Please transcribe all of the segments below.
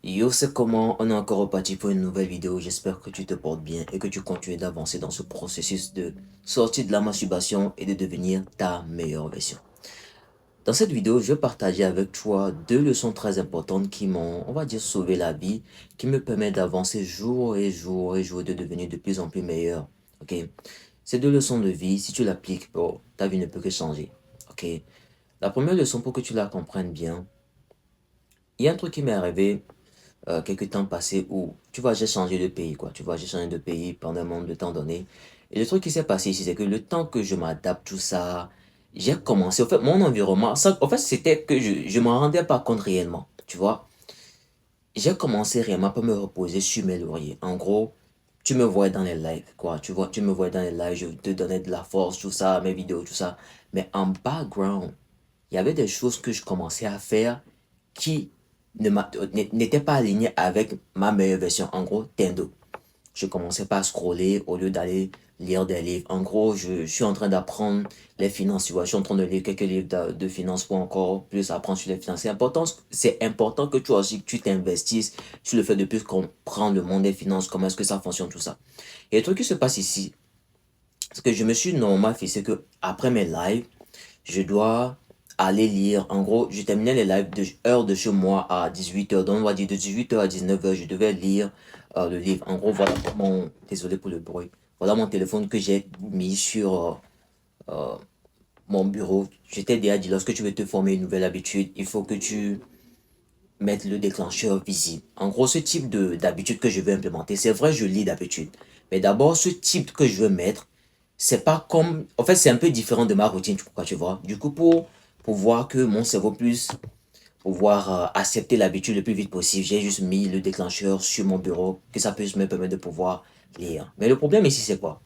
Yo, c'est comment? On est encore reparti pour une nouvelle vidéo. J'espère que tu te portes bien et que tu continues d'avancer dans ce processus de sortir de la masturbation et de devenir ta meilleure version. Dans cette vidéo, je vais partager avec toi deux leçons très importantes qui m'ont, on va dire, sauvé la vie, qui me permettent d'avancer jour et jour et jour et de devenir de plus en plus meilleur. Ok? Ces deux leçons de vie, si tu l'appliques, bon, ta vie ne peut que changer. Ok? La première leçon, pour que tu la comprennes bien, il y a un truc qui m'est arrivé quelques temps passé où, tu vois, j'ai changé de pays, quoi. Tu vois, j'ai changé de pays pendant un moment de temps donné. Et le truc qui s'est passé ici, c'est que le temps que je m'adapte, tout ça, j'ai commencé, en fait, mon environnement, ça, en fait, c'était que je m'en rendais pas compte réellement, tu vois. J'ai commencé réellement par me reposer sur mes lauriers. En gros, tu me vois dans les lives, quoi. Tu vois, tu me vois dans les lives, je te donnais de la force, tout ça, mes vidéos, tout ça. Mais en background, il y avait des choses que je commençais à faire qui n'étaient pas alignées avec ma meilleure version. En gros, Tendo. Je commençais pas à scroller au lieu d'aller lire des livres. En gros, je suis en train d'apprendre les finances. Tu vois, je suis en train de lire quelques livres de finances pour encore plus apprendre sur les finances. C'est important que toi aussi, que tu t'investisses sur le fait de plus comprendre le monde des finances, comment est-ce que ça fonctionne, tout ça. Et le truc qui se passe ici, c'est que je me suis normalement fixé que après mes lives, je dois aller lire. En gros, je terminais les lives de heures de chez moi à 18 h. Donc, on va dire de 18 h à 19 h, je devais lire le livre. En gros, voilà mon... Désolé pour le bruit. Voilà mon téléphone que j'ai mis sur mon bureau. Je t'ai déjà dit, lorsque tu veux te former une nouvelle habitude, il faut que tu mettes le déclencheur visible. En gros, ce type d'habitude que je veux implémenter, c'est vrai, je lis d'habitude. Mais d'abord, ce type que je veux mettre, c'est pas comme... En fait, c'est un peu différent de ma routine, tu vois. Du coup, pour voir que mon cerveau puisse pouvoir accepter l'habitude le plus vite possible, j'ai juste mis le déclencheur sur mon bureau, que ça puisse me permettre de pouvoir lire. Mais le problème ici, c'est quoi?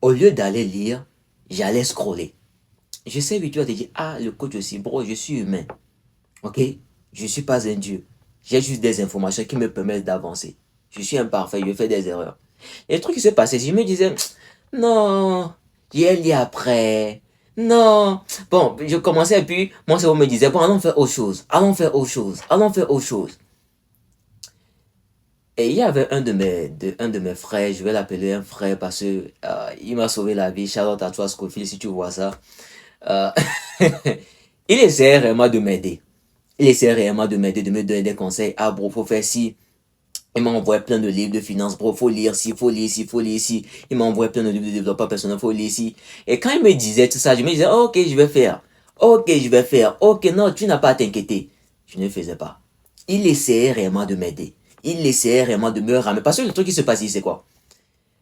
Au lieu d'aller lire, j'allais scroller. Je sais que tu vas te dire, ah, le coach aussi, bro, je suis humain. Ok? Je ne suis pas un dieu. J'ai juste des informations qui me permettent d'avancer. Je suis imparfait, je fais des erreurs. Et le truc qui s'est passé, je me disais, non, j'ai lu après. Non. Bon, je commençais et puis mon cerveau me disait, bon, allons faire autre chose. Allons faire autre chose. Allons faire autre chose. Et il y avait un de mes frères, je vais l'appeler un frère parce que il m'a sauvé la vie. Shout à toi, Scofield, si tu vois ça. Euh, il essayait vraiment de m'aider. Il essayait réellement de m'aider, de me donner des conseils. Ah, bro, faut faire ci. Il m'a envoyé plein de livres de finances, bro. Faut lire ci, faut lire ci, faut lire ci. Il m'a envoyé plein de livres de développement personnel, faut lire ci. Et quand il me disait tout ça, je me disais, oh, ok, je vais faire. Ok, je vais faire. Ok, non, tu n'as pas à t'inquiéter. Je ne faisais pas. Il essayait réellement de m'aider. Il essayait réellement de me ramener. Parce que le truc qui se passe ici, c'est quoi?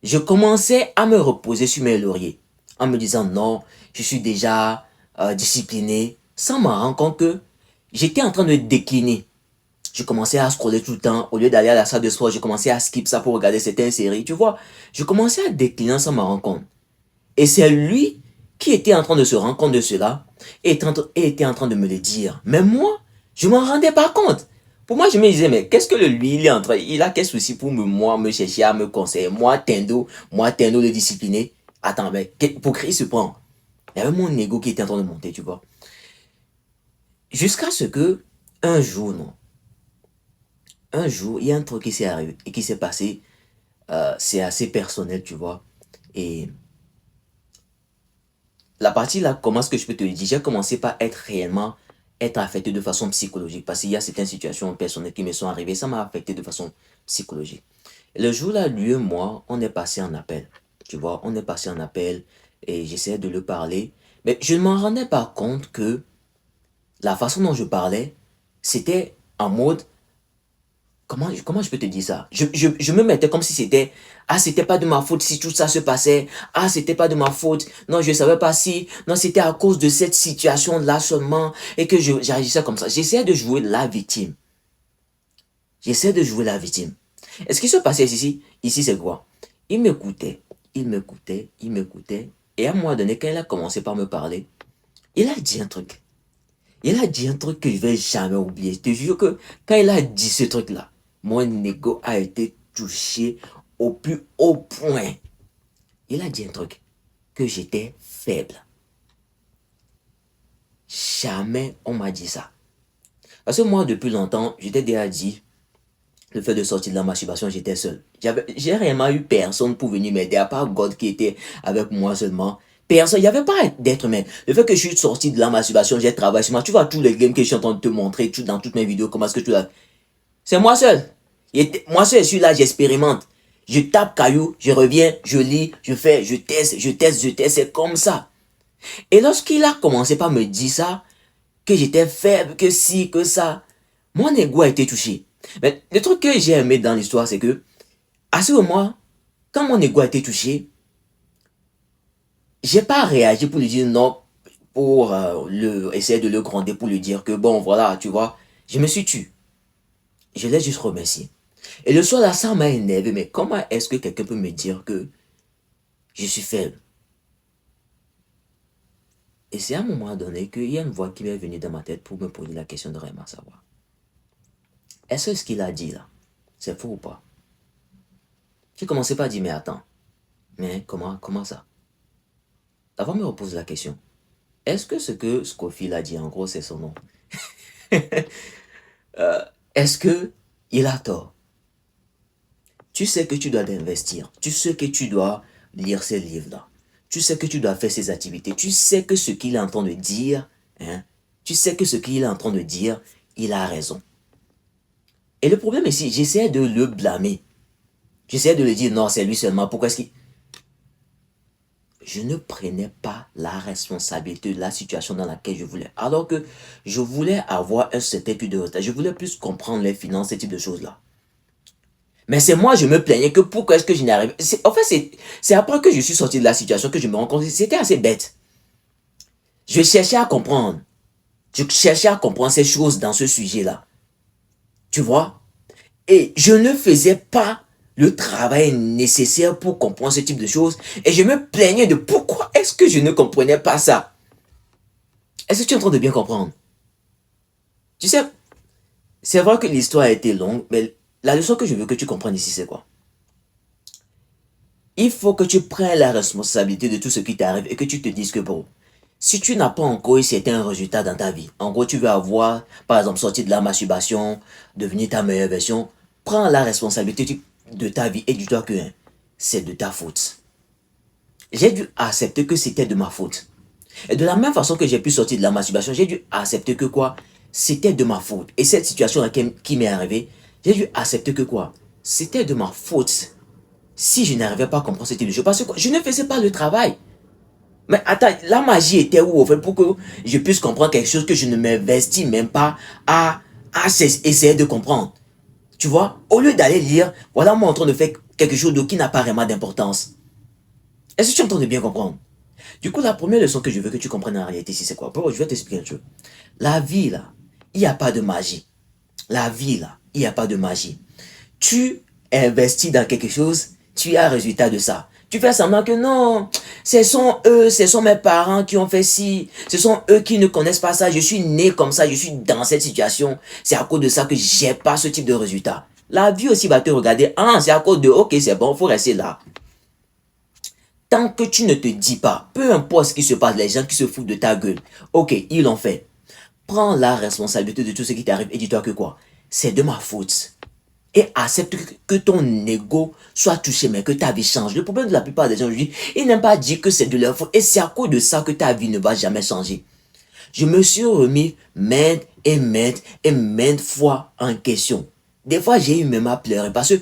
Je commençais à me reposer sur mes lauriers. En me disant, non, je suis déjà discipliné. Sans me rendre compte que j'étais en train de décliner. Je commençais à scroller tout le temps. Au lieu d'aller à la salle de sport, je commençais à skip ça pour regarder certaines séries. Tu vois, je commençais à décliner sans me rendre compte. Et c'est lui qui était en train de se rendre compte de cela et était en train de me le dire. Mais moi, je m'en rendais pas compte. Pour moi, je me disais, mais qu'est-ce que lui, il est en train, il a quel souci pour moi, me chercher à me conseiller. Moi, Tendo, le discipliné. Attends, mais pour qui il se prend? Il y avait mon ego qui était en train de monter, tu vois. Jusqu'à ce que, un jour, non, un jour, il y a un truc qui s'est arrivé et qui s'est passé. C'est assez personnel, tu vois. Et la partie là, comment est-ce que je peux te le dire? J'ai commencé par être réellement, être affecté de façon psychologique. Parce qu'il y a certaines situations personnelles qui me sont arrivées, ça m'a affecté de façon psychologique. Et le jour là, lui et moi, on est passé en appel. Tu vois, on est passé en appel et j'essayais de le parler. Mais je ne m'en rendais pas compte que la façon dont je parlais, c'était en mode, comment je peux te dire ça? Je me mettais comme si c'était, ah, c'était pas de ma faute si tout ça se passait. Ah, c'était pas de ma faute. Non, je savais pas si, non, c'était à cause de cette situation-là seulement et que j'agissais comme ça. J'essayais de jouer la victime. J'essayais de jouer la victime. Et ce qui se passait ici, c'est quoi? Il m'écoutait, il m'écoutait, il m'écoutait. Et à un moment donné, quand il a commencé par me parler, il a dit un truc. Il a dit un truc que je vais jamais oublier. Je te jure que quand il a dit ce truc-là, mon ego a été touché au plus haut point. Il a dit un truc, que j'étais faible. Jamais on m'a dit ça. Parce que moi, depuis longtemps, j'étais déjà dit, le fait de sortir de la masturbation, j'étais seul. J'ai réellement eu personne pour venir m'aider, à part God qui était avec moi seulement. Personne, il n'y avait pas d'être humain. Le fait que je suis sorti de la masturbation, j'ai travaillé sur moi. Tu vois tous les games que je suis en train de te montrer dans toutes mes vidéos, comment est-ce que tu l'as. C'est moi seul. Moi seul, je suis là, j'expérimente. Je tape caillou, je reviens, je lis, je fais, je teste, je teste, je teste. C'est comme ça. Et lorsqu'il a commencé par me dire ça, que j'étais faible, que si, que ça, mon ego a été touché. Mais le truc que j'ai aimé dans l'histoire, c'est que, à ce moment, quand mon ego a été touché, j'ai pas réagi pour lui dire non, pour essayer de le gronder, pour lui dire que bon, voilà, tu vois, je me suis tué. Je l'ai juste remercié. Et le soir là, ça m'a énervé, mais comment est-ce que quelqu'un peut me dire que je suis faible? Et c'est à un moment donné qu'il y a une voix qui m'est venue dans ma tête pour me poser la question de vraiment savoir. Est-ce que ce qu'il a dit là, c'est faux ou pas? J'ai commencé par dire, mais attends, mais comment ça? Avant me repose la question. Est-ce que ce que Scofield a dit, en gros, c'est son nom? Est-ce que il a tort? Tu sais que tu dois investir. Tu sais que tu dois lire ces livres-là. Tu sais que tu dois faire ces activités. Tu sais que ce qu'il est en train de dire, hein, tu sais que ce qu'il est en train de dire, il a raison. Et le problème ici, j'essaie de le blâmer. J'essaie de lui dire, non, c'est lui seulement. Pourquoi est-ce qu'il... Je ne prenais pas la responsabilité de la situation dans laquelle je voulais. Alors que je voulais avoir un certain type de retard. Je voulais plus comprendre les finances, ce type de choses-là. Mais c'est moi, je me plaignais que pourquoi est-ce que je n'y arrive. En fait, c'est après que je suis sorti de la situation que je me rends compte. C'était assez bête. Je cherchais à comprendre. Je cherchais à comprendre ces choses dans ce sujet-là. Tu vois? Et je ne faisais pas le travail nécessaire pour comprendre ce type de choses. Et je me plaignais de pourquoi est-ce que je ne comprenais pas ça. Est-ce que tu es en train de bien comprendre? Tu sais, c'est vrai que l'histoire a été longue, mais la leçon que je veux que tu comprennes ici, c'est quoi? Il faut que tu prennes la responsabilité de tout ce qui t'arrive et que tu te dises que bon, si tu n'as pas encore eu certains résultats dans ta vie, en gros tu veux avoir, par exemple, sorti de la masturbation, devenir ta meilleure version, prends la responsabilité de ta vie et dis-toi que hein, c'est de ta faute. J'ai dû accepter que c'était de ma faute. Et de la même façon que j'ai pu sortir de la masturbation, j'ai dû accepter que quoi? C'était de ma faute. Et cette situation qui m'est arrivée, j'ai dû accepter que quoi? C'était de ma faute. Si je n'arrivais pas à comprendre ce type de choses, parce que je ne faisais pas le travail. Mais attends, la magie était où, en fait, pour que je puisse comprendre quelque chose que je ne m'investis même pas à essayer de comprendre. Tu vois, au lieu d'aller lire, voilà moi en train de faire quelque chose qui n'a pas vraiment d'importance. Est-ce que tu es en train de bien comprendre? Du coup, la première leçon que je veux que tu comprennes en réalité ici, c'est quoi? Bon, je vais t'expliquer un truc. La vie, là, il n'y a pas de magie. La vie, là, il n'y a pas de magie. Tu investis dans quelque chose, tu as un résultat de ça. Tu fais semblant que non, ce sont eux, ce sont mes parents qui ont fait ci, ce sont eux qui ne connaissent pas ça, je suis né comme ça, je suis dans cette situation, c'est à cause de ça que j'ai pas ce type de résultat. La vie aussi va te regarder, ah, c'est à cause de, ok, c'est bon, faut rester là. Tant que tu ne te dis pas, peu importe ce qui se passe, les gens qui se foutent de ta gueule, ok, ils l'ont fait. Prends la responsabilité de tout ce qui t'arrive et dis-toi que quoi, c'est de ma faute. Et accepte que ton ego soit touché, mais que ta vie change. Le problème de la plupart des gens aujourd'hui, ils n'aiment pas dire que c'est de leur faute. Et c'est à cause de ça que ta vie ne va jamais changer. Je me suis remis maintes et maintes fois en question. Des fois, j'ai eu même à pleurer parce que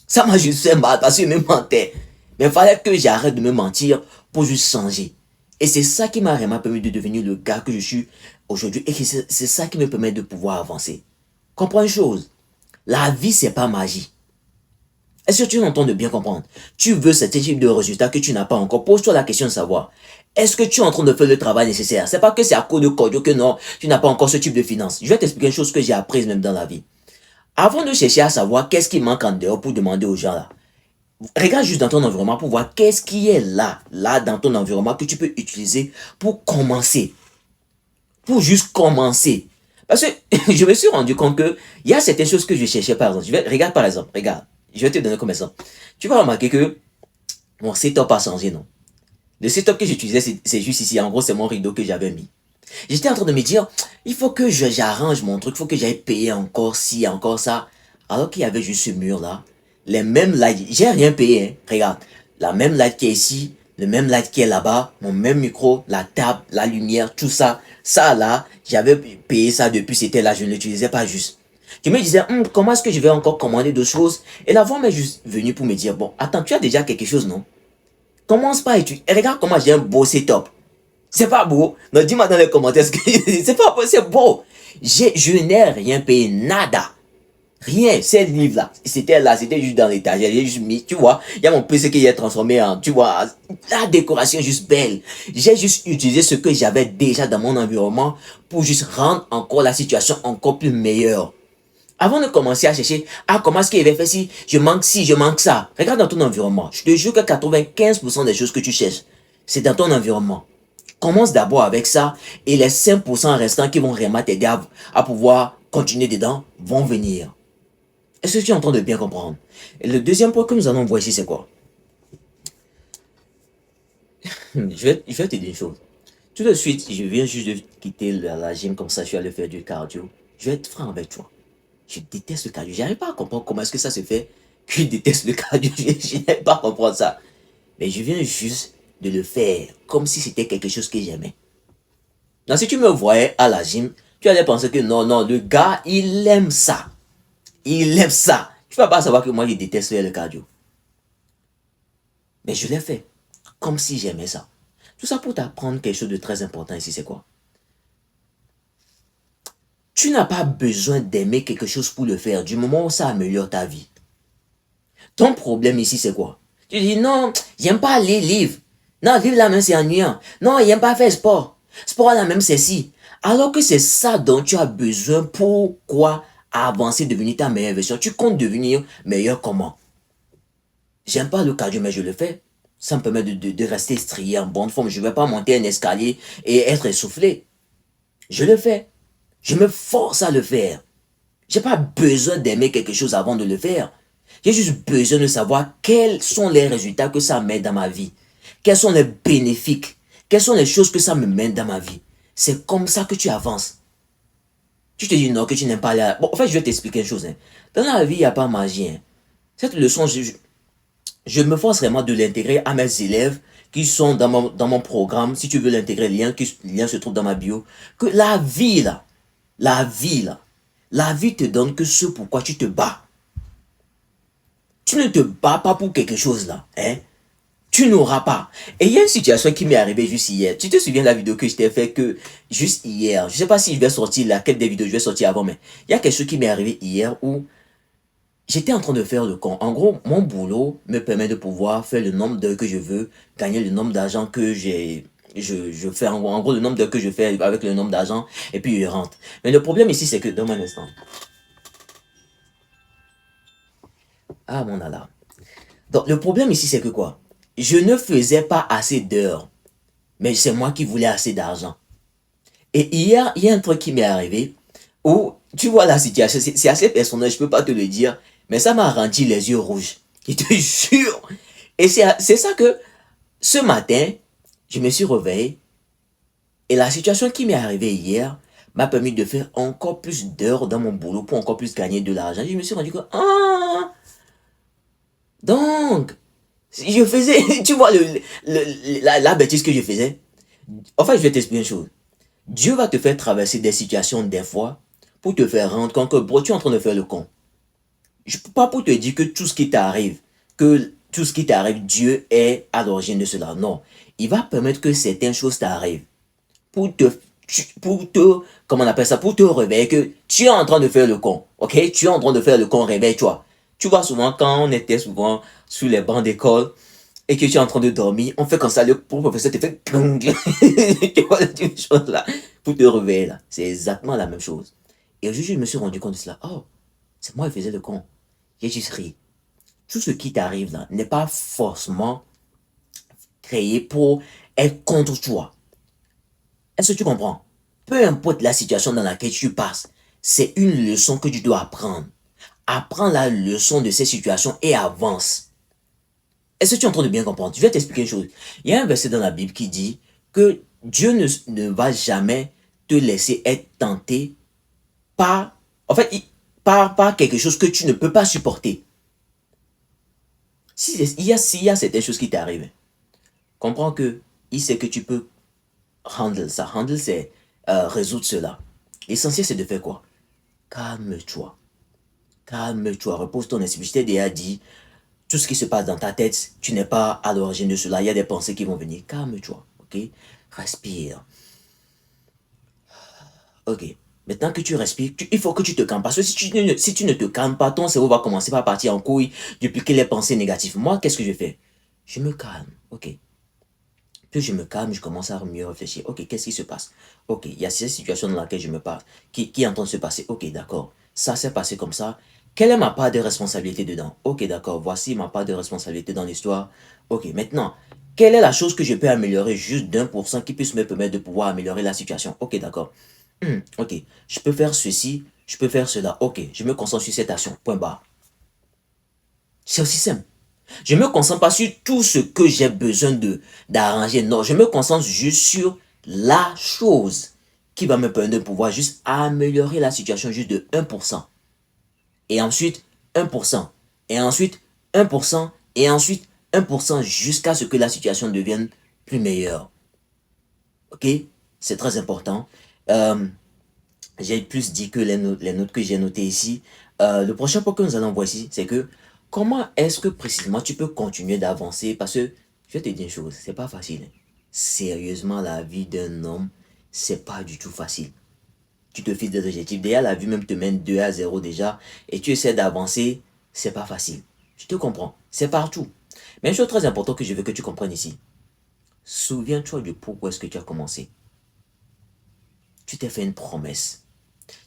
ça m'a juste fait mal parce que je me mentais. Mais il fallait que j'arrête de me mentir pour juste changer. Et c'est ça qui m'a vraiment permis de devenir le gars que je suis aujourd'hui. Et c'est ça qui me permet de pouvoir avancer. Comprends une chose. La vie, c'est pas magie. Est-ce que tu entends de bien comprendre? Tu veux cet type de résultat que tu n'as pas encore. Pose-toi la question de savoir. Est-ce que tu es en train de faire le travail nécessaire? C'est pas que c'est à cause de Kodio que non, tu n'as pas encore ce type de finances. Je vais t'expliquer une chose que j'ai apprise même dans la vie. Avant de chercher à savoir qu'est-ce qui manque en dehors pour demander aux gens là, regarde juste dans ton environnement pour voir qu'est-ce qui est là dans ton environnement que tu peux utiliser pour commencer. Pour juste commencer. Parce que je me suis rendu compte que il y a certaines choses que je cherchais par exemple. Regarde par exemple, regarde. Je vais te donner comme exemple. Tu vas remarquer que mon setup a changé, non? Le setup que j'utilisais, c'est juste ici. En gros, c'est mon rideau que j'avais mis. J'étais en train de me dire, il faut que j'arrange mon truc, il faut que j'aille payer encore ci, encore ça. Alors qu'il y avait juste ce mur-là, les mêmes lights, j'ai rien payé, hein. Regarde, la même light qui est ici, le même light qui est là-bas, mon même micro, la table, la lumière, tout ça. Ça là, j'avais payé ça depuis, c'était là, je ne l'utilisais pas juste. Je me disais, comment est-ce que je vais encore commander d'autres choses? Et la voix m'est juste venue pour me dire, bon, attends, tu as déjà quelque chose, non? Commence pas et tu... Et regarde comment j'ai un beau setup. C'est pas beau? Non, dis-moi dans les commentaires, c'est pas beau, c'est beau. Je n'ai rien payé, nada. Rien, ces livres-là, c'était juste dans l'étagère, j'ai juste mis, tu vois, il y a mon PC qui est transformé en, tu vois, la décoration est juste belle. J'ai juste utilisé ce que j'avais déjà dans mon environnement pour juste rendre encore la situation encore plus meilleure. Avant de commencer à chercher, comment est-ce qu'il avait fait si je manque ci, je manque ça. Regarde dans ton environnement. Je te jure que 95% des choses que tu cherches, c'est dans ton environnement. Commence d'abord avec ça et les 5% restants qui vont vraiment t'aider à pouvoir continuer dedans vont venir. Est-ce que tu es en train de bien comprendre? Et le deuxième point que nous allons voir ici, c'est quoi? Je vais te dire une chose. Tout de suite, je viens juste de quitter la gym comme ça, je suis allé faire du cardio. Je vais être franc avec toi. Je déteste le cardio. J'arrive pas à comprendre comment est-ce que ça se fait que je déteste le cardio. Je n'arrive pas à comprendre ça. Mais je viens juste de le faire comme si c'était quelque chose que j'aimais. Donc si tu me voyais à la gym, tu allais penser que non, non, le gars, il aime ça. Il aime ça. Tu vas pas savoir que moi, je déteste faire le cardio. Mais je l'ai fait comme si j'aimais ça. Tout ça pour t'apprendre quelque chose de très important ici, c'est quoi? Tu n'as pas besoin d'aimer quelque chose pour le faire du moment où ça améliore ta vie. Ton problème ici, c'est quoi? Tu dis non, j'aime pas les livres. Non, vivre là même, c'est ennuyant. Non, j'aime pas faire sport. Sport là même, c'est si. Alors que c'est ça dont tu as besoin pour quoi avancer, devenir ta meilleure version. Tu comptes devenir meilleur comment? J'aime pas le cardio, mais je le fais. Ça me permet de rester strié en bonne forme. Je ne vais pas monter un escalier et être essoufflé. Je le fais. Je me force à le faire. J'ai pas besoin d'aimer quelque chose avant de le faire. J'ai juste besoin de savoir quels sont les résultats que ça met dans ma vie. Quels sont les bénéfices. Quelles sont les choses que ça me mène dans ma vie. C'est comme ça que tu avances. Tu te dis non, que tu n'aimes pas la... Bon, en fait, je vais t'expliquer une chose. Hein. Dans la vie, il n'y a pas magie. Hein. Cette leçon, je me force vraiment de l'intégrer à mes élèves qui sont dans mon programme. Si tu veux l'intégrer, le lien se trouve dans ma bio. Que la vie, là, la vie te donne que ce pourquoi tu te bats. Tu ne te bats pas pour quelque chose là, hein. Tu n'auras pas. Et il y a une situation qui m'est arrivée juste hier. Tu te souviens de la vidéo que je t'ai fait que juste hier, je ne sais pas si je vais sortir laquelle des vidéos je vais sortir avant, mais il y a quelque chose qui m'est arrivé hier où j'étais en train de faire le compte. En gros, mon boulot me permet de pouvoir faire le nombre d'heures que je veux, gagner le nombre d'argent que je fais en gros le nombre d'heures que je fais avec le nombre d'argent et puis je rentre. Mais le problème ici, c'est que, donne-moi un instant. Ah, mon alarme. Donc, le problème ici, c'est que quoi? Je ne faisais pas assez d'heures, mais c'est moi qui voulais assez d'argent. Et hier, il y a un truc qui m'est arrivé où, tu vois la situation, c'est assez personnel, je peux pas te le dire, mais ça m'a rendu les yeux rouges. Je te jure. Et c'est ça que, ce matin, je me suis réveillé et la situation qui m'est arrivée hier m'a permis de faire encore plus d'heures dans mon boulot pour encore plus gagner de l'argent. Je me suis rendu compte, donc, je faisais, tu vois la bêtise que je faisais. En fait, je vais t'expliquer une chose. Dieu va te faire traverser des situations des fois pour te faire rendre compte que bro, tu es en train de faire le con. Je peux pas pour te dire que tout ce qui t'arrive, Dieu est à l'origine de cela. Non. Il va permettre que certaines choses t'arrivent comment on appelle ça, pour te réveiller que tu es en train de faire le con. Ok? Tu es en train de faire le con, réveille-toi. Tu vois souvent quand on était souvent sur les bancs d'école et que tu es en train de dormir, on fait comme ça, le professeur te fait tu vois cette chose là pour te réveiller là. C'est exactement la même chose. Et aujourd'hui, je me suis rendu compte de cela. Oh, c'est moi qui faisais le con. J'ai juste ri. Tout ce qui t'arrive là n'est pas forcément créé pour être contre toi. Est-ce que tu comprends? Peu importe la situation dans laquelle tu passes, c'est une leçon que tu dois apprendre. Apprends la leçon de ces situations et avance. Est-ce que tu es en train de bien comprendre? Je vais t'expliquer une chose. Il y a un verset dans la Bible qui dit que Dieu ne va jamais te laisser être tenté par, en fait, par quelque chose que tu ne peux pas supporter. S'il y a certaines choses qui t'arrivent, comprends que il sait que tu peux handle ça. Handle, c'est résoudre cela. L'essentiel, c'est de faire quoi? Calme-toi. Calme-toi. Repose ton esprit. Je t'ai déjà dit, tout ce qui se passe dans ta tête, tu n'es pas à l'origine de cela. Il y a des pensées qui vont venir. Calme-toi. Ok? Respire. Ok. Maintenant que tu respires, il faut que tu te calmes. Parce que si tu ne te calmes pas, ton cerveau va commencer par partir en couille, dupliquer les pensées négatives. Moi, qu'est-ce que je fais? Je me calme. Ok. Plus je me calme, je commence à mieux réfléchir. Ok, qu'est-ce qui se passe? Ok, il y a cette situation dans laquelle je me parle, qui est en train de se passer. Ok, d'accord. Ça s'est passé comme ça. Quelle est ma part de responsabilité dedans? Ok, d'accord. Voici ma part de responsabilité dans l'histoire. Ok, maintenant, quelle est la chose que je peux améliorer juste d'1% qui puisse me permettre de pouvoir améliorer la situation? Ok, d'accord. Ok, je peux faire ceci, je peux faire cela. Ok, je me concentre sur cette action. Point barre. C'est aussi simple. Je me concentre pas sur tout ce que j'ai besoin d'arranger. Non, je me concentre juste sur la chose qui va me permettre de pouvoir juste améliorer la situation juste de 1%. Et ensuite 1%. Et ensuite 1%. Et ensuite 1% jusqu'à ce que la situation devienne plus meilleure. Ok? C'est très important. J'ai plus dit que les notes que j'ai notées ici. Le prochain point que nous allons voir ici, c'est que comment est-ce que précisément tu peux continuer d'avancer? Parce que je vais te dire une chose, c'est pas facile. Sérieusement, la vie d'un homme, c'est pas du tout facile. Tu te fixes des objectifs. Déjà, la vie même te mène 2-0 déjà. Et tu essaies d'avancer, c'est pas facile. Je te comprends. C'est partout. Mais une chose très importante que je veux que tu comprennes ici. Souviens-toi de pourquoi est-ce que tu as commencé. Tu t'es fait une promesse.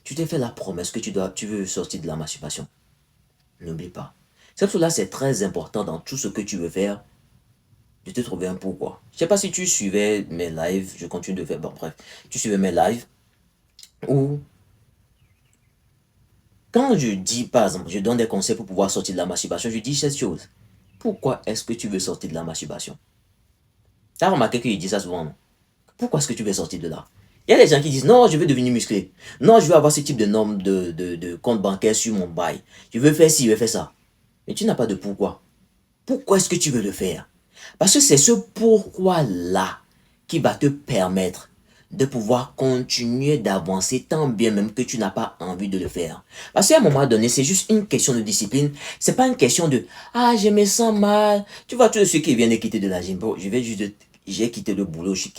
Tu t'es fait la promesse que tu veux sortir de la masturbation. N'oublie pas. C'est pour cela c'est très important dans tout ce que tu veux faire de te trouver un pourquoi. Je ne sais pas si tu suivais mes lives, je continue de faire, bon bref, tu suivais mes lives, ou quand je dis, par exemple, je donne des conseils pour pouvoir sortir de la masturbation, je dis cette chose. Pourquoi est-ce que tu veux sortir de la masturbation? Tu as remarqué que je dis ça souvent, non? Pourquoi est-ce que tu veux sortir de là? Il y a des gens qui disent, non, je veux devenir musclé. Non, je veux avoir ce type de norme de compte bancaire sur mon bail. Je veux faire ci, je veux faire ça. Mais tu n'as pas de pourquoi. Pourquoi est-ce que tu veux le faire? Parce que c'est ce pourquoi-là qui va te permettre de pouvoir continuer d'avancer tant bien même que tu n'as pas envie de le faire. Parce qu'à un moment donné, c'est juste une question de discipline. C'est pas une question de ah, je me sens mal. Tu vois, tous ceux qui viennent de quitter de la gym, bon, j'ai quitté le boulot, je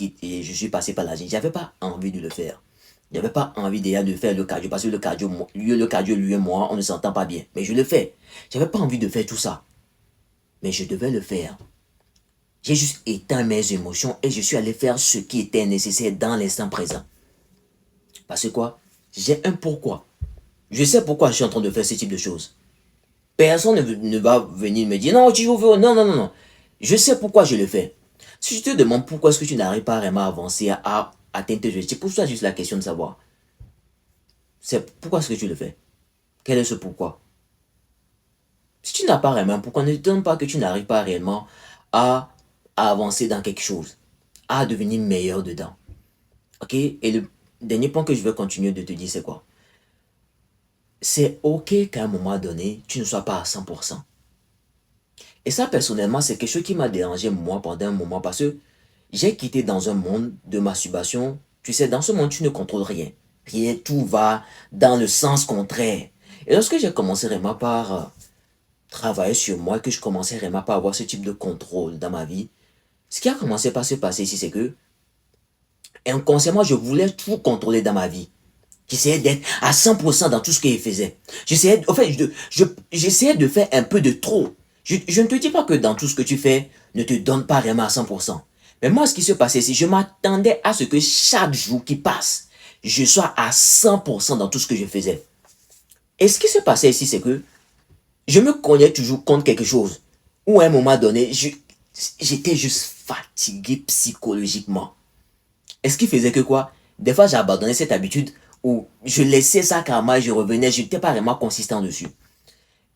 suis passé par la gym. J'avais pas envie de le faire. J'avais pas envie déjà de faire le cardio parce que lui et moi, on ne s'entend pas bien. Mais je le fais. J'avais pas envie de faire tout ça. Mais je devais le faire. J'ai juste éteint mes émotions et je suis allé faire ce qui était nécessaire dans l'instant présent. Parce que quoi? J'ai un pourquoi. Je sais pourquoi je suis en train de faire ce type de choses. Personne ne va venir me dire non, tu veux, non, non, non, non. Je sais pourquoi je le fais. Si je te demande pourquoi est-ce que tu n'arrives pas vraiment à avancer, à atteindre tes objectifs, pose-toi juste la question de savoir. C'est pourquoi est-ce que tu le fais? Quel est ce pourquoi? Si tu n'as pas réellement pourquoi, ne te donne pas que tu n'arrives pas réellement à avancer dans quelque chose, à devenir meilleur dedans. Ok? Et le dernier point que je veux continuer de te dire, c'est quoi? C'est ok qu'à un moment donné, tu ne sois pas à 100%. Et ça, personnellement, c'est quelque chose qui m'a dérangé moi pendant un moment parce que j'ai quitté dans un monde de masturbation. Tu sais, dans ce monde, tu ne contrôles rien. Rien, tout va dans le sens contraire. Et lorsque j'ai commencé vraiment par travailler sur moi, que je commençais vraiment par avoir ce type de contrôle dans ma vie, ce qui a commencé par se passer ici, c'est que inconsciemment, je voulais tout contrôler dans ma vie. J'essayais d'être à 100% dans tout ce qu'il faisait. J'essayais, en fait, j'essayais de faire un peu de trop. Je ne te dis pas que dans tout ce que tu fais, ne te donne pas vraiment à 100%. Mais moi, ce qui se passait, c'est que je m'attendais à ce que chaque jour qui passe, je sois à 100% dans tout ce que je faisais. Et ce qui se passait ici, c'est que je me connais toujours contre quelque chose. Ou à un moment donné, j'étais juste fatigué psychologiquement. Et ce qui faisait que quoi? Des fois, j'ai abandonné cette habitude où je laissais ça karma et je revenais, je n'étais pas vraiment consistant dessus.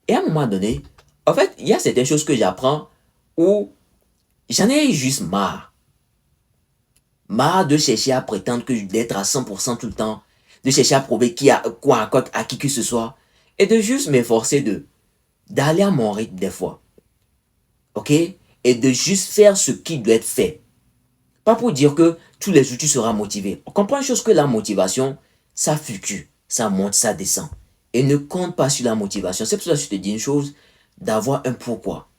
Et à un moment donné, en fait, il y a certaines choses que j'apprends où j'en ai juste marre. Marre de chercher à prétendre que d'être à 100% tout le temps, de chercher à prouver qui a quoi à qui que ce soit, et de juste m'efforcer d'aller à mon rythme des fois. Ok? Et de juste faire ce qui doit être fait. Pas pour dire que tous les jours tu seras motivé. On comprend une chose que la motivation, ça fluctue, ça monte, ça descend. Et ne compte pas sur la motivation. C'est pour ça que je te dis une chose, d'avoir un pourquoi.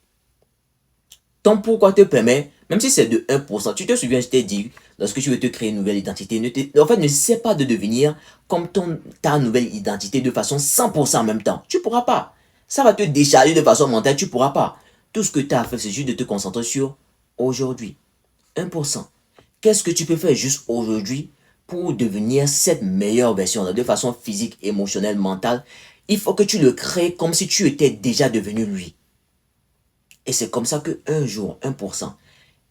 Ton pourquoi te permet, même si c'est de 1%, tu te souviens, je t'ai dit, lorsque tu veux te créer une nouvelle identité, ne sais pas de devenir comme ta nouvelle identité de façon 100% en même temps. Tu ne pourras pas. Ça va te décharger de façon mentale, tu ne pourras pas. Tout ce que tu as à faire, c'est juste de te concentrer sur aujourd'hui. 1%. Qu'est-ce que tu peux faire juste aujourd'hui pour devenir cette meilleure version de façon physique, émotionnelle, mentale? Il faut que tu le crées comme si tu étais déjà devenu lui. Et c'est comme ça que un jour, 1%.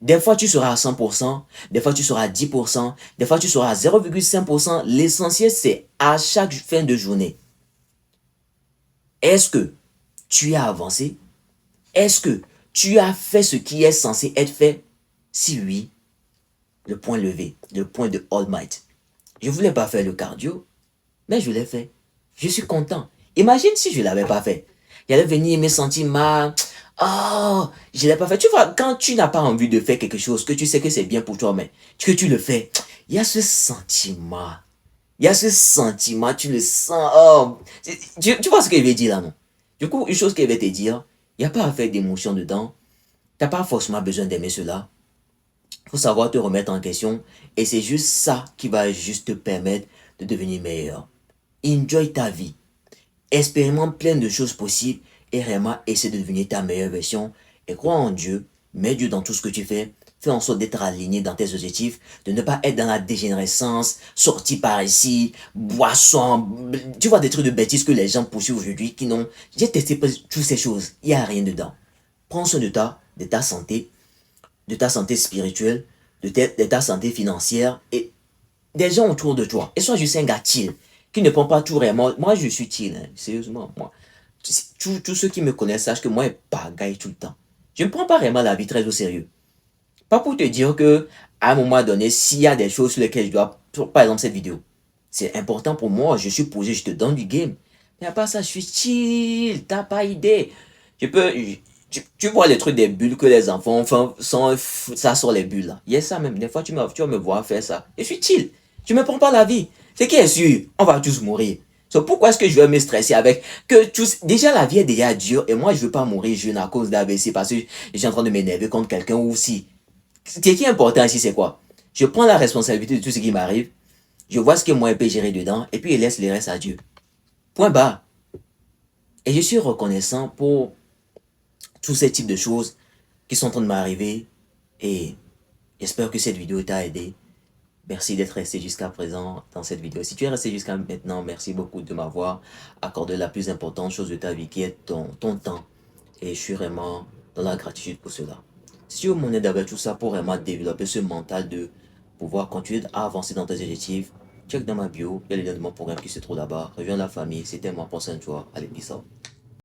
Des fois, tu seras à 100%, des fois, tu seras à 10%, des fois, tu seras à 0,5%. L'essentiel, c'est à chaque fin de journée. Est-ce que tu as avancé? Est-ce que tu as fait ce qui est censé être fait? Si oui, le point levé, le point de All Might. Je ne voulais pas faire le cardio, mais je l'ai fait. Je suis content. Imagine si je ne l'avais pas fait. J'allais venir me sentir mal. Oh, je ne l'ai pas fait. Tu vois, quand tu n'as pas envie de faire quelque chose, que tu sais que c'est bien pour toi, mais que tu le fais, il y a ce sentiment. Il y a ce sentiment, tu le sens. Oh, tu vois ce que je vais dire là, non? Du coup, une chose que je vais te dire, il n'y a pas à faire d'émotion dedans. Tu n'as pas forcément besoin d'aimer cela. Il faut savoir te remettre en question. Et c'est juste ça qui va juste te permettre de devenir meilleur. Enjoy ta vie. Expérimente plein de choses possibles et vraiment essaie de devenir ta meilleure version. Et crois en Dieu, mets Dieu dans tout ce que tu fais. Fais en sorte d'être aligné dans tes objectifs, de ne pas être dans la dégénérescence, sorti par ici, boisson, tu vois des trucs de bêtises que les gens poursuivent aujourd'hui qui n'ont... J'ai testé toutes ces choses, il n'y a rien dedans. Prends soin de ta santé spirituelle, de ta santé financière et des gens autour de toi. Et sois juste un gars chill, qui ne prend pas tout réellement. Moi, je suis chill, hein, sérieusement, moi. Tous ceux qui me connaissent sachent que moi, je bagaille tout le temps. Je ne prends pas réellement la vie très au sérieux. Pas pour te dire que, à un moment donné, s'il y a des choses sur lesquelles je dois, par exemple cette vidéo, c'est important pour moi, je suis posé, je te donne du game. Mais à part ça, je suis chill, t'as pas idée. Je peux, tu vois les trucs des bulles que les enfants font, ça sort les bulles là. Il y a ça même, des fois tu vas me voir faire ça. Je suis chill, je me prends pas la vie. C'est qui est sûr, on va tous mourir. So, pourquoi est-ce que je vais me stresser avec que déjà la vie est déjà dure et moi je veux pas mourir jeune à cause d'AVC parce que je suis en train de m'énerver contre quelqu'un ou si. Ce qui est important ici c'est quoi? Je prends la responsabilité de tout ce qui m'arrive, je vois ce que moi je peux gérer dedans et puis je laisse le reste à Dieu. Point barre. Et je suis reconnaissant pour tous ces types de choses qui sont en train de m'arriver et j'espère que cette vidéo t'a aidé. Merci d'être resté jusqu'à présent dans cette vidéo. Si tu es resté jusqu'à maintenant, merci beaucoup de m'avoir accordé la plus importante chose de ta vie qui est ton temps. Et je suis vraiment dans la gratitude pour cela. Si tu veux mon aide avec tout ça pour vraiment développer ce mental de pouvoir continuer à avancer dans tes objectifs, check dans ma bio, il y a le lien de mon programme qui se trouve là-bas. Rejoins la famille, c'était moi, pense à toi. Allez, peace out.